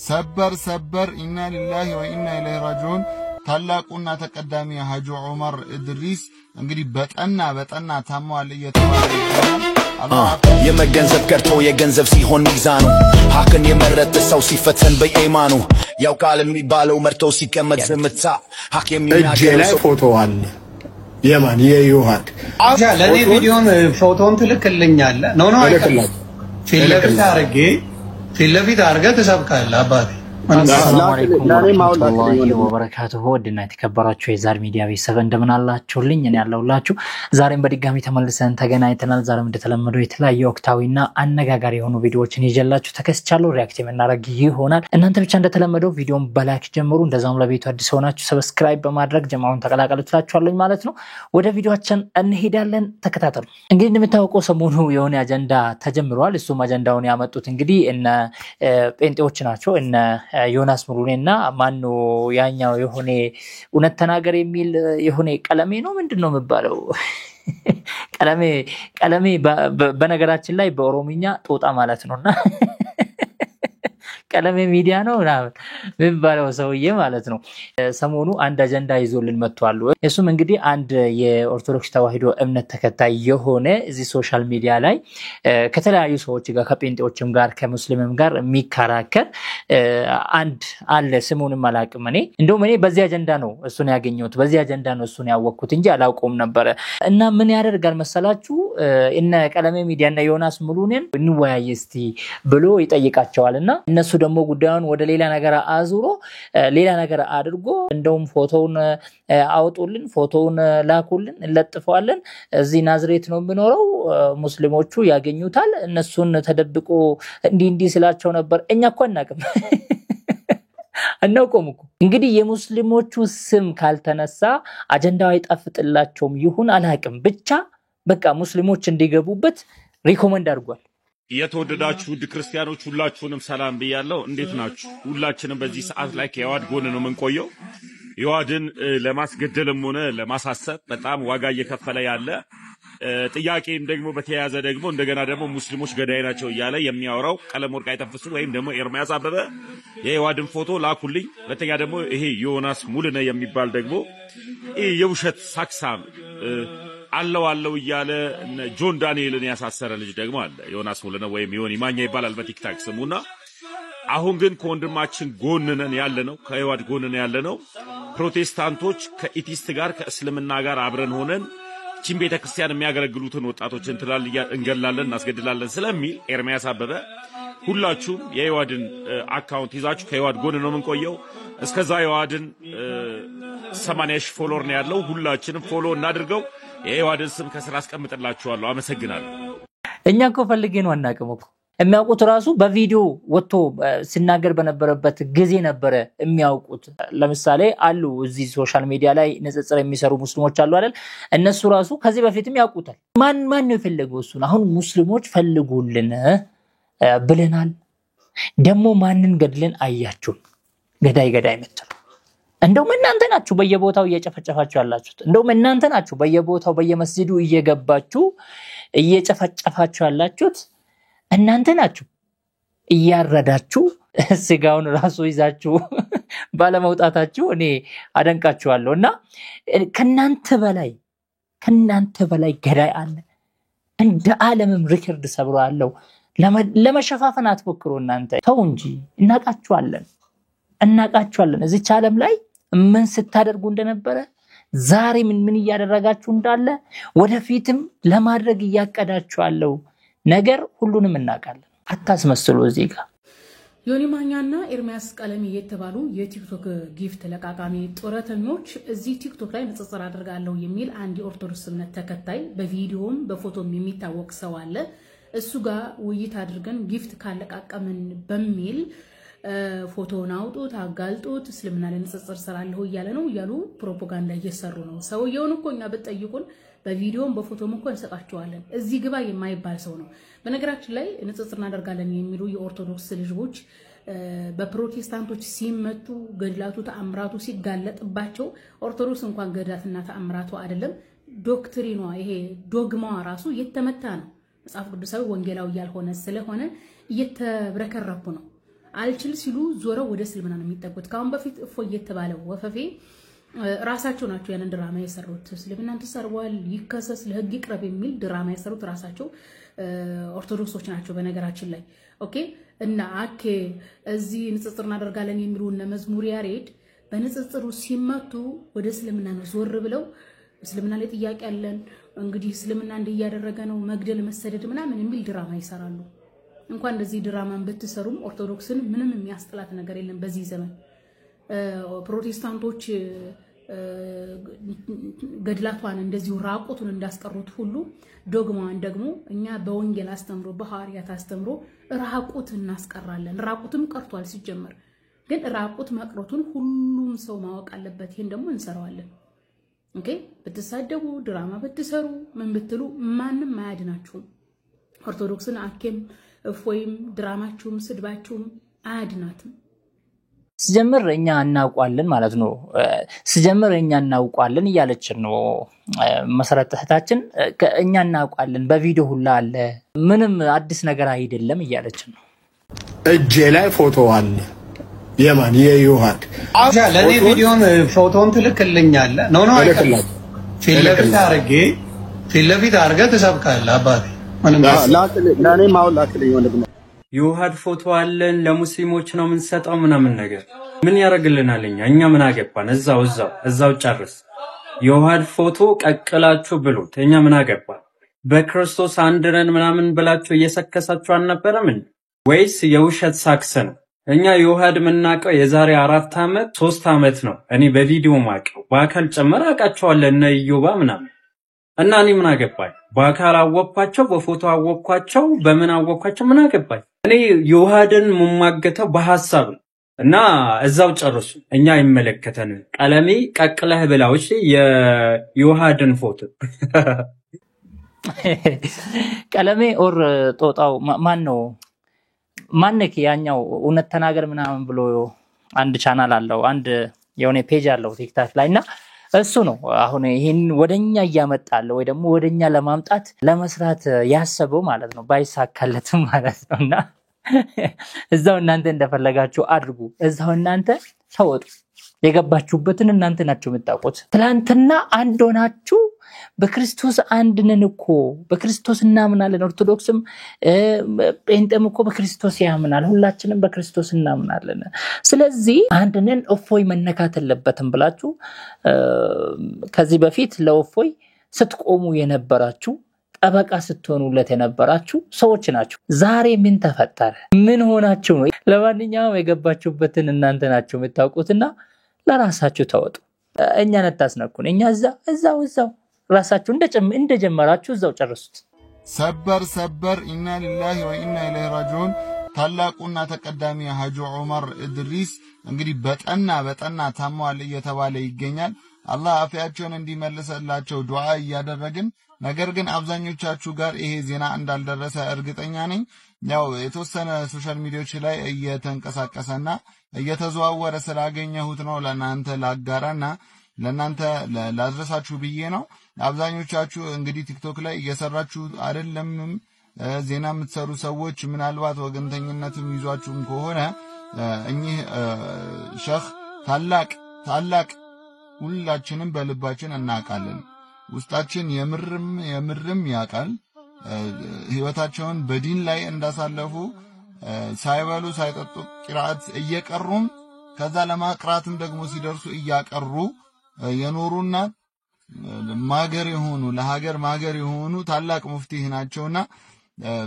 ሰበር ኢና ሊላሂ ወኢና ኢለይሂ ራጂዑን ታላቁና ተቀዳሚ ሐጂ ዑመር ኢድሪስ እንግዲህ በጠና ታሟል እየተባለ የመገንዘብ ቀርቶ የገንዘብ ሲሆን ሚዛኑ ሐቅን የመረጠ ሰው ሲፈተን በኢማኑ ያውቃል የሚባለው መርቶ ሲቀመጥ ዝምታ ሐቅ የሚናገር ሰው ፎቶ አለ የማን የዮሐድ ለኔ ቪዲዮን ፎቶን ትልክልኛለ ነው አይከለም ፊት ለፊት አርገ ተሰብካለህ አባቴ السلام عليكم ورحمة الله وبركاته ودنا የተከበራችሁ የዛር ሚዲያ ቤተሰብ እንደምን አላችሁልኝ እኔ ያለሁላችሁ ዛሬም በድጋሚ ተመልሰን ተገናኝተናል ዛሬም እንደተለመደው የተለያዩ ወቅታዊና አነጋጋሪ የሆኑ ቪዲዮዎችን ይዤላችሁ ተከስቻለሁ ሪአክት የምናደርግ ይሆናል እናንተ ብቻ እንደተለመደው ቪዲዮን በላይክ ጀምሩ እንደዛውም ለቤቱ አዲስ ሆናችሁ ሰብስክራይብ በማድረግ ጀማውን ተቀላቀሉ ትላችኋለሁ ማለት ነው ወደ ቪዲዮአችን እንሄዳለን ተከታተሉ እንግዲህ እንደምታውቁው ሰሞኑ የሆነ አጀንዳ ተጀምሯል እሱም አጀንዳውን ያመጡት እንግዲህ እነ ጴንጤዎች ናቸው እነ ዮናስ ሙሉኔና ማኑ ያኛው የሆነ እውነት ተናገር የሚል የሆነ ቀለሜ ነው ምንድነው መባለው ቀለሜ በነገራችን ላይ በኦሮሚኛ ጦጣ ማለት ነውና ቀለሜ ሚዲያ ነው ምን ባለው ሰውዬ ማለት ነው ሰሞኑ አንድ አጀንዳ ይዞልን መጥቷል እሱም እንግዲህ አንድ የኦርቶዶክስ ተዋህዶ እምነት ተከታይ የሆነ እዚ ሶሻል ሚዲያ ላይ ከተለያዩ ሰዎች ጋር ከጴንጤዎችም ጋር ከሙስሊምም ጋር የሚከራከር አንድ አለ ስሙንም አላቅም እኔ እንደውም እኔ በዚህ አጀንዳ ነው እሱን ያገኘሁት በዚህ አጀንዳ ነው እሱን ያወቅኩት እንጂ አላውቀውም ነበር እና ምን ያደርጋል መሰላችሁ እነ ቀለሜ ሚዲያና ዮናስ ሙሉኔን እንወያይስቲ ብሎ ይጠይቃቸዋልና እነሱ ደግሞ ጉዳዩን ወደ ሌላ ነገር አዙሮ ሌላ ነገር አድርጎ እንደውም ፎቶውን አውጡልን ፎቶውን ላኩልን እንለጥፈዋለን እዚህ ናዝሬት ነው የምኖረው ሙስሊሞቹ ያገኙታል እነሱን ተደብቆ እንዲ ስላቸው ነበር እኛ እኮ እናቀም እናውቀውምኩ እንግዲህ የሙስሊሞቹ ስም ካልተነሳ አጀንዳው አይጣፍጥላቸውም ይሁን አላቅም ብቻ በቃ ሙስሊሞች እንዲገቡበት ሪኮመንድ አድርጓል የተወደዳችሁ ክርስቲያኖች ሁላችሁንም ሰላም ብያለሁ እንዴት ናችሁ ሁላችንም በዚህ ሰዓት ላይ ከየዋድ ጎን ነው መንቆየው የዋድን ለማስገደልም ሆነ ለማሳሰብ በጣም ዋጋ እየከፈለ ያለ ጥያቄም ደግሞ በተያያዘ ደግሞ እንደገና ደግሞ ሙስሊሞች ገዳይ ናቸው እያለ የሚያወራው ቀለም ወርቅ አይተፍሱ ወይም ደግሞ ኤርሚያስ አበበ የዋድን ፎቶ ላኩልኝ በተኛ ደግሞ ይሄ ዮናስ ሙሉነ የሚባል ደግሞ የውሸት ሳክሳም አለው እያለ ጆን ዳንኤልን ያሳሰረ ልጅ ደግሞ አለ ዮናስ ሙሉነ ወይም ዮኒ ማኛ ይባላል በቲክታክ ስሙና አሁን ግን ከወንድማችን ጎንነን ያለነው ከየዋድ ጎንነን ያለነው ፕሮቴስታንቶች ከኢቲስት ጋር ከእስልምና ጋር አብረን ሆነን ቺም ቤተክርስቲያን የሚያገለግሉትን ወጣቶችን እንገላለን እናስገድላለን ስለሚል ኤርሚያስ አበበ ሁላችሁም የየዋድን አካውንት ይዛችሁ ከየዋድ ጎን ነው መንቆየው እስከዛ የዋድን 80,000 ፎሎወር ነው ያለው ሁላችንም ፎሎ እናድርገው የየዋድን ስም ከስራ አስቀምጥላችኋለሁ አመሰግናለሁ እኛ እኮ ፈልገን ወናቀመኩ የሚያውቁት ራሱ በቪዲዮ ወጥቶ ሲናገር በነበረበት ጊዜ ነበር የሚያውቁት ለምሳሌ አሉ እዚህ ሶሻል ሚዲያ ላይ ንጽጽር የሚሰሩ ሙስሊሞች አሉ አይደል እነሱ ራሱ ከዚህ በፊትም ያውቁታል ማን ነው የፈለገው እሱን አሁን ሙስሊሞች ፈልጉልን ብለናል ደሞ ማንን ገድለን አያችሁ ገዳይ መጥተው እንደውም እናንተ ናችሁ በየቦታው እየጨፈጨፋችሁ ያላችሁት እንደውም እናንተ ናችሁ በየቦታው በየመስጂዱ እየገባችሁ እየጨፈጨፋችሁ ያላችሁት እናንተ ናችሁ እያረዳችሁ ስጋውን ራሱ ይዛችሁ ባለመውጣታችሁ እኔ አደንቃችኋለሁና ከናንተ በላይ ገዳይ አለ እንደ ዓለምም ሪከርድ ሰብሮ አለው ለመሸፋፈን አትሞክሩ እናንተ ተው እንጂ እናቃችኋለን እዚህ ዓለም ላይ ምን ስታደርጉ እንደነበረ ዛሬ ምን እያደረጋችሁ እንዳለ ወደፊትም ለማድረግ እያቀዳችኋለሁ ነገር ሁሉንም እናቃለን አታስመስሉ እዚህ ጋር ዮኒ ማኛና ኤርሚያስ ቀለሜ የተባሉ የቲክቶክ ጊፍት ለቃቃሚ ጦረተኞች እዚህ ቲክቶክ ላይ ንጽጽር አድርጋለሁ የሚል አንድ ኦርቶዶክስ እምነት ተከታይ በቪዲዮም በፎቶም የሚታወቅ ሰው አለ እሱ ጋር ውይይት አድርገን ጊፍት ካለቃቀምን በሚል ፎቶውን አውጡት አጋልጡት እስልምና ለንጽጽር ሰራለሁ እያለ ነው ያሉ ፕሮፓጋንዳ እየሰሩ ነው ሰውየውን እኮ እኛ በጠይቁን በቪዲዮም በፎቶም እኮ እንሰጣቸዋለን እዚህ ግባ የማይባል ሰው ነው በነገራችን ላይ ንጽጽር እናደርጋለን የሚሉ የኦርቶዶክስ ልጆች በፕሮቴስታንቶች ሲመቱ ገድላቱ ተአምራቱ ሲጋለጥባቸው ኦርቶዶክስ እንኳን ገድላትና ተአምራቱ አይደለም ዶክትሪኗ ይሄ ዶግማዋ ራሱ የተመታ ነው መጽሐፍ ቅዱሳዊ ወንጌላዊ ያልሆነ ስለሆነ እየተብረከረኩ ነው አልችል ሲሉ ዞረው ወደ እስልምና ነው የሚጠጉት። ካሁን በፊት እፎይ የተባለው ወፈፌ ራሳቸው ናቸው ያንን ድራማ የሰሩት። እስልምናን ተሰርቧል ይከሰስ ለህግ ይቅረብ የሚል ድራማ የሰሩት ራሳቸው ኦርቶዶክሶች ናቸው በነገራችን ላይ። ኦኬ እና አኬ እዚህ ንጽጽር እናደርጋለን የሚሉ እነ መዝሙር ያሬድ በንጽጽሩ ሲመቱ ወደ እስልምና ነው ዞር ብለው እስልምና ላይ ጥያቄ አለን እንግዲህ እስልምና እንዲያደረገ ነው መግደል መሰደድ ምናምን የሚል ድራማ ይሰራሉ። እንኳን እንደዚህ ድራማን ብትሰሩም ኦርቶዶክስን ምንም የሚያስጠላት ነገር የለም በዚህ ዘመን። ፕሮቴስታንቶች ገድላቷን እንደዚሁ ራቁቱን እንዳስቀሩት ሁሉ ዶግማዋን ደግሞ እኛ በወንጌል አስተምሮ በሐዋርያት አስተምሮ ራቁት እናስቀራለን። ራቁትም ቀርቷል ሲጀመር፣ ግን ራቁት መቅረቱን ሁሉም ሰው ማወቅ አለበት። ይሄን ደግሞ እንሰራዋለን። ኦኬ ብትሳደቡ ድራማ ብትሰሩ ምን ብትሉ ማንም አያድናችሁም። ኦርቶዶክስን አኬም እፎይም ድራማችሁም ስድባችሁም አያድናትም። ስጀምር እኛ እናውቃለን ማለት ነው። ስጀምር እኛ እናውቃለን እያለችን ነው መሰረት እህታችን። እኛ እናውቃለን በቪዲዮ ሁላ አለ ምንም አዲስ ነገር አይደለም እያለችን ነው። እጄ ላይ ፎቶ አለ የማን የዮሐድ ለኔ ቪዲዮን ፎቶን ትልክልኛለህ? ኖ አይከለም ፊት ለፊት አድርገህ ትሰብካለህ። አባቴ ምንም ለኔ ማውል ላክልኝ ወንድም። ዮሐድ ፎቶ አለን ለሙስሊሞች ነው የምንሰጠው ምናምን ነገር ምን ያደርግልናል? እኛ ምን አገባን? እዛው ጨርስ። ዮሐድ ፎቶ ቀቅላችሁ ብሉት፣ እኛ ምን አገባን? በክርስቶስ አንድ ነን ምናምን ብላችሁ እየሰከሳችሁ አልነበረም ወይስ የውሸት ሳክስ ነው? እኛ ዮሐድ የምናውቀው የዛሬ 4 ዓመት 3 ዓመት ነው። እኔ በቪዲዮ ማውቀው በአካል ጨምር አውቃቸዋለሁ እነ ኢዮባ ምናምን እና እኔ ምን አገባኝ? በአካል አወቅኳቸው፣ በፎቶ አወቅኳቸው፣ በምን አወቅኳቸው ምን አገባኝ? እኔ ዮሐድን የምማገተው በሐሳብ ነው እና እዛው ጨርሱ። እኛ አይመለከተንም። ቀለሜ ቀቅለህ ብላው እሺ የዮሐድን ፎቶ ቀለሜ ኦር ጦጣው ማን ነው? ማንክ ያኛው እውነት ተናገር ምናምን ብሎ አንድ ቻናል አለው አንድ የሆነ ፔጅ አለው ቲክታክ ላይና እሱ ነው አሁን ይሄን ወደኛ ያመጣል ወይ ደግሞ ወደኛ ለማምጣት ለመስራት ያሰበው ማለት ነው። ባይሳካለትም ማለት ነውና እዛው እናንተ እንደፈለጋችሁ አድርጉ። እዛው እናንተ ተወጡ። የገባችሁበትን እናንተ ናችሁ የምታውቁት። ትላንትና አንድ ሆናችሁ በክርስቶስ አንድ ነን እኮ በክርስቶስ እናምናለን። ኦርቶዶክስም ጴንጤም እኮ በክርስቶስ ያምናል። ሁላችንም በክርስቶስ እናምናለን። ስለዚህ አንድ ነን እፎይ መነካት የለበትም ብላችሁ ከዚህ በፊት ለእፎይ ስትቆሙ የነበራችሁ ጠበቃ ስትሆኑለት የነበራችሁ ሰዎች ናችሁ። ዛሬ ምን ተፈጠረ? ምን ሆናችሁ ነው? ለማንኛውም የገባችሁበትን እናንተ ናችሁ የምታውቁትና ለራሳችሁ ተወጡ። እኛን አታስነኩን። እኛ እዛው ራሳችሁ እንደጀመራችሁ እዛው ጨርሱት። ሰበር ኢና ሊላሂ ወኢና ኢለይሂ ራጂዑን። ታላቁና ተቀዳሚ ሐጂ ዑመር ኢድሪስ እንግዲህ በጠና ታሟል እየተባለ ይገኛል። አላህ አፊያቸውን እንዲመልስላቸው ዱዓ እያደረግን፣ ነገር ግን አብዛኞቻችሁ ጋር ይሄ ዜና እንዳልደረሰ እርግጠኛ ነኝ። ያው የተወሰነ ሶሻል ሚዲያዎች ላይ እየተንቀሳቀሰና እየተዘዋወረ ስላገኘሁት ነው ለናንተ ላጋራና ለናንተ ላድረሳችሁ ብዬ ነው። አብዛኞቻችሁ እንግዲህ ቲክቶክ ላይ እየሰራችሁ አይደለም ዜና የምትሰሩ ሰዎች ምናልባት ወገንተኝነትም ይዟችሁም ከሆነ እኚህ ሸህ ታላቅ ሁላችንም በልባችን እናውቃለን። ውስጣችን የምርም ያውቃል። ህይወታቸውን በዲን ላይ እንዳሳለፉ ሳይበሉ ሳይጠጡ ቂራአት እየቀሩም ከዛ ለማቅራትም ደግሞ ሲደርሱ እያቀሩ የኖሩና ለሀገር ማገር የሆኑ ታላቅ ሙፍቲ ናቸውና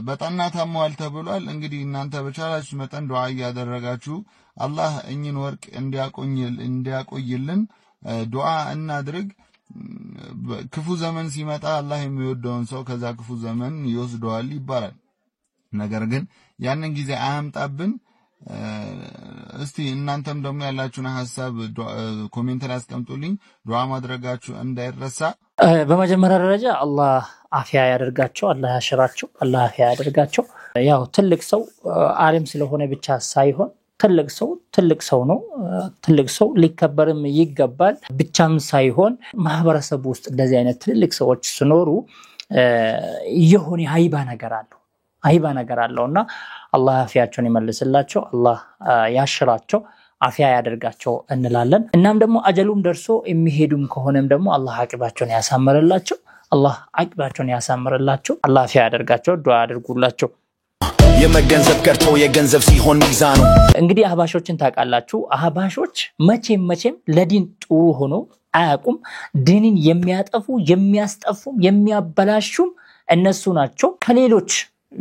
በጠና ታሟል ተብሏል። እንግዲህ እናንተ በቻላችሁ መጠን ዱዓ እያደረጋችሁ አላህ እኚህን ወርቅ እንዲያቆይልን ዱዓ እናድርግ። ክፉ ዘመን ሲመጣ አላህ የሚወደውን ሰው ከዛ ክፉ ዘመን ይወስደዋል ይባላል። ነገር ግን ያንን ጊዜ አያምጣብን። እስቲ እናንተም ደግሞ ያላችሁን ሐሳብ ኮሜንት ላይ አስቀምጡልኝ። ዱዓ ማድረጋችሁ እንዳይረሳ። በመጀመሪያ ደረጃ አላህ አፊያ ያደርጋቸው፣ አላህ ያሽራቸው፣ አላህ አፊያ ያደርጋቸው። ያው ትልቅ ሰው ዓለም ስለሆነ ብቻ ሳይሆን ትልቅ ሰው ነው። ትልቅ ሰው ሊከበርም ይገባል ብቻም ሳይሆን ማህበረሰቡ ውስጥ እንደዚህ አይነት ትልቅ ሰዎች ሲኖሩ የሆነ ሃይባ ነገር አለው። አይባ ነገር አለውና አላህ አፊያቸውን ይመልስላቸው አላህ ያሽራቸው አፊያ ያደርጋቸው እንላለን እናም ደግሞ አጀሉም ደርሶ የሚሄዱም ከሆነም ደግሞ አላህ አቂባቸውን ያሳምርላቸው አላህ አቂባቸውን ያሳምርላቸው አላህ አፊያ ያደርጋቸው ዱዓ አድርጉላቸው የመገንዘብ ቀርቶ የገንዘብ ሲሆን ሚዛኑ እንግዲህ አህባሾችን ታውቃላችሁ አህባሾች መቼም ለዲን ጥሩ ሆኖ አያቁም ዲንን የሚያጠፉ የሚያስጠፉ የሚያበላሹም እነሱ ናቸው ከሌሎች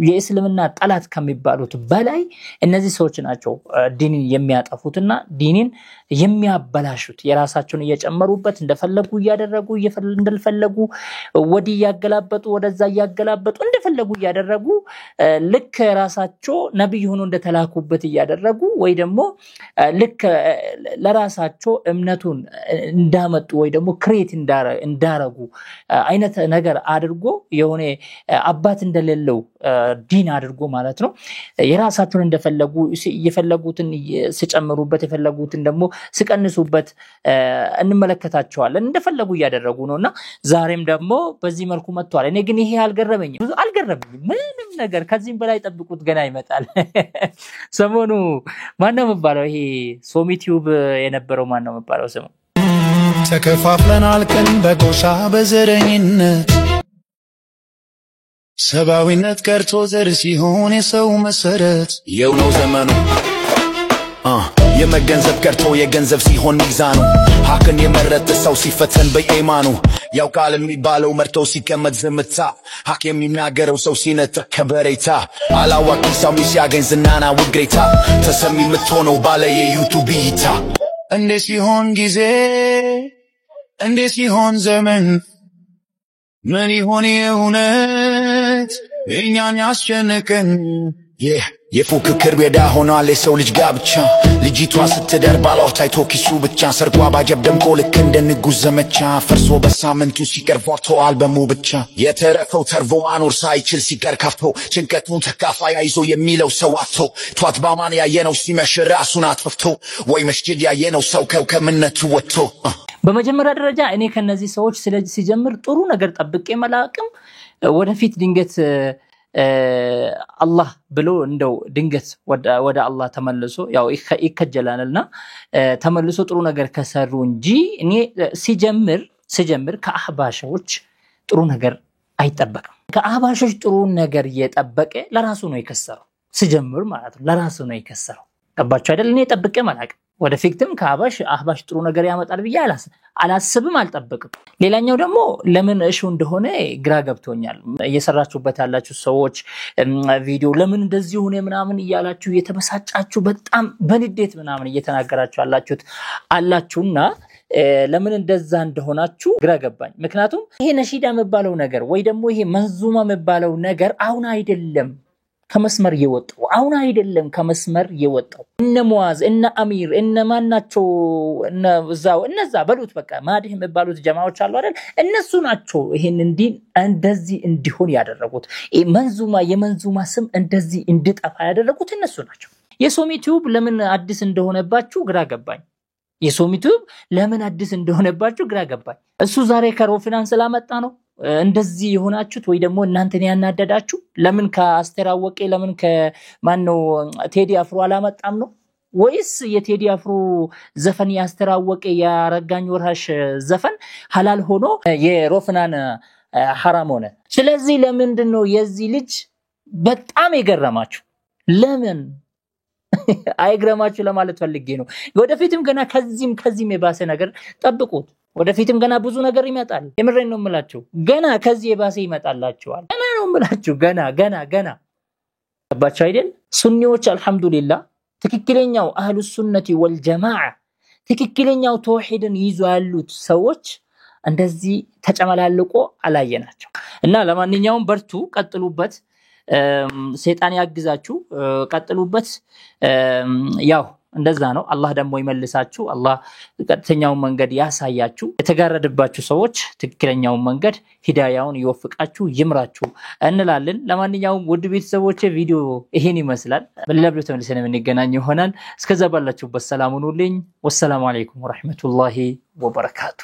የእስልምና ጠላት ከሚባሉት በላይ እነዚህ ሰዎች ናቸው ዲንን የሚያጠፉትና ዲንን የሚያበላሹት የራሳቸውን እየጨመሩበት እንደፈለጉ ያደረጉ እንደፈለጉ ወዲ ያገላበጡ ወደዛ ያገላበጡ እንደፈለጉ ያደረጉ ልክ ራሳቸው ነብይ ሆኖ እንደተላኩበት ያደረጉ ወይ ደግሞ ልክ ለራሳቸው እምነቱን እንዳመጡ ወይ ደግሞ ክሬት እንዳረጉ አይነት ነገር አድርጎ የሆነ አባት እንደሌለው ዲን አድርጎ ማለት ነው የራሳቸውን እንደፈለጉ የፈለጉትን ሲጨምሩበት የፈለጉትን ደግሞ ሲቀንሱበት እንመለከታቸዋለን እንደፈለጉ ያደረጉ ነውና ዛሬም ደግሞ በዚህ መልኩ መጥቷል እኔ ግን ይሄ አልገረመኝም ምንም ነገር ከዚህም በላይ ጠብቁት ገና ይመጣል ሰሞኑ ማነው መባለው ይሄ ሶሚቲዩብ የነበረው ማነው መባለው ስሙ ተከፋፍለናል ቀን በጎሳ በዘረኝነት ሰባዊነት ቀርቶ ዘር ሲሆን የሰው መሰረት የው ነው ዘመኑ የመገንዘብ ቀርቶ የገንዘብ ሲሆን ሚዛኑ ሐቅን የመረጠ ሰው ሲፈተን በኢማኑ ያውቃል የሚባለው መርቶ ሲቀመጥ ዝምታ ሐቅ የሚናገረው ሰው ሲነጥቅ ከበሬታ አላዋቂ ሰው ሲያገኝ ዝናና ውግሬታ ተሰሚ የምትሆነው ባለ የዩቱብ እይታ እንዴ ሲሆን ጊዜ እንዴ ሲሆን ዘመን ምን ይሆን የእውነት እኛን ያስጨነቀን የፉክክር ቤዳ ሆኗል የሰው ልጅ ጋብቻ ልጅቷ ስትደር ባሏ ታይቶ ኪሱ ብቻ ሰርጓ ባጀብ ደምቆ ልክ እንደ ንጉሥ ዘመቻ ፈርሶ በሳምንቱ ሲቀር ፎቶ አልበሙ ብቻ የተረፈው ተርፎ አኖር ሳይችል ሲቀር ከፍቶ ጭንቀቱን ተካፋይ አይዞ የሚለው ሰው አጥቶ ቷት ባማን ያየነው ሲመሽ ራሱን አጥፍቶ ወይ መስጂድ ያየነው ሰው ከእምነቱ ወጥቶ በመጀመሪያ ደረጃ እኔ ከነዚህ ሰዎች ስለዚህ ሲጀምር ጥሩ ነገር ጠብቄ መላቅም ወደፊት ድንገት አላህ ብሎ እንደው ድንገት ወደ አላህ ተመልሶ ያው ይከጀላልና ተመልሶ ጥሩ ነገር ከሰሩ እንጂ እኔ ሲጀምር ከአህባሾች ጥሩ ነገር አይጠበቅም ከአህባሾች ጥሩ ነገር የጠበቀ ለራሱ ነው የከሰረው ሲጀምር ማለት ነው ለራሱ ነው የከሰረው ተባቸው አይደል እኔ ጠብቄ መላቅ ወደፊትም ከአህባሽ ጥሩ ነገር ያመጣል ብዬ አላስብም አልጠብቅም ሌላኛው ደግሞ ለምን እሹ እንደሆነ ግራ ገብቶኛል እየሰራችሁበት ያላችሁ ሰዎች ቪዲዮ ለምን እንደዚህ ሆነ ምናምን ይያላችሁ የተበሳጫችሁ በጣም በንዴት ምናምን እየተናገራችሁ አላችሁና ለምን እንደዛ እንደሆናችሁ ግራ ገባኝ ምክንያቱም ይሄ ነሺዳ መባለው ነገር ወይ ደግሞ ይሄ መንዙማ መባለው ነገር አሁን አይደለም ከመስመር የወጣው አሁን አይደለም ከመስመር የወጣው እነ ሙአዝ እነ አሚር እነ ማናቸው እነዛ በሉት በቃ ማዲህ መባሉት ጀማዓዎች አሉ አይደል እነሱ ናቸው ይሄን እንደዚህ እንዲሆን ያደረጉት የመንዙማ ስም እንደዚህ እንድጠፋ ያደረጉት እነሱ ናቸው የሶሚቲዩብ ለምን አዲስ እንደሆነባችሁ ግራ ገባኝ የሶሚቲዩብ ለምን አዲስ እንደሆነባችሁ ግራ ገባኝ እሱ ዛሬ ከሮፊናን ስላመጣ ነው እንደዚህ የሆናችሁት ወይ ደግሞ እናንተን ያናደዳችሁ ለምን ከአስተራወቀ ለምን ከማነው ቴዲ አፍሮ አላመጣም ነው ወይስ የቴዲ አፍሮ ዘፈን ያስተራወቀ ያረጋኝ ወራሽ ዘፈን ሐላል ሆኖ የሮፍናን حرام ሆነ ስለዚህ ለምንድነው የዚህ ልጅ በጣም ይገረማችሁ ለምን አይግረማችሁ ለማለት ፈልጌ ነው ወደፊትም ገና ከዚህም የባሰ ነገር ጠብቁት ወደፊትም ገና ብዙ ነገር ይመጣል የምሬን ነው የምላችሁ ገና ከዚህ የባሰ ይመጣላችኋል ገና ነው የምላችሁ ገና ባቻ አይደል ሱኒዎች አልহামዱሊላህ ትክክለኛው አህሉ ሱነቲ ወልጀማዓ ትክክለኛው ተውሂድን ይዞ ያሉት ሰዎች እንደዚህ ተጨመላልቆ አላየናቸው እና ለማንኛውም በርቱ ቀጥሉበት ሰይጣን ያግዛችሁ ቀጥሉበት ያው እንደዛ ነው አላህ ደግሞ ይመልሳችሁ አላህ ቀጥተኛው መንገድ ያሳያችሁ የተጋረደባችሁ ሰዎች ትክክለኛው መንገድ ሂዳያውን ይወፍቃችሁ ይምራችሁ እንላለን ለማንኛውም ውድ ቤተሰቦቼ ቪዲዮ ይሄን ይመስላል በሌላ ቪዲዮ ተመልሰን እንገናኝ ይሆናል እስከዛ ባላችሁበት ሰላም ሁኑልኝ ወሰላሙ አለይኩም ወራህመቱላሂ ወበረካቱ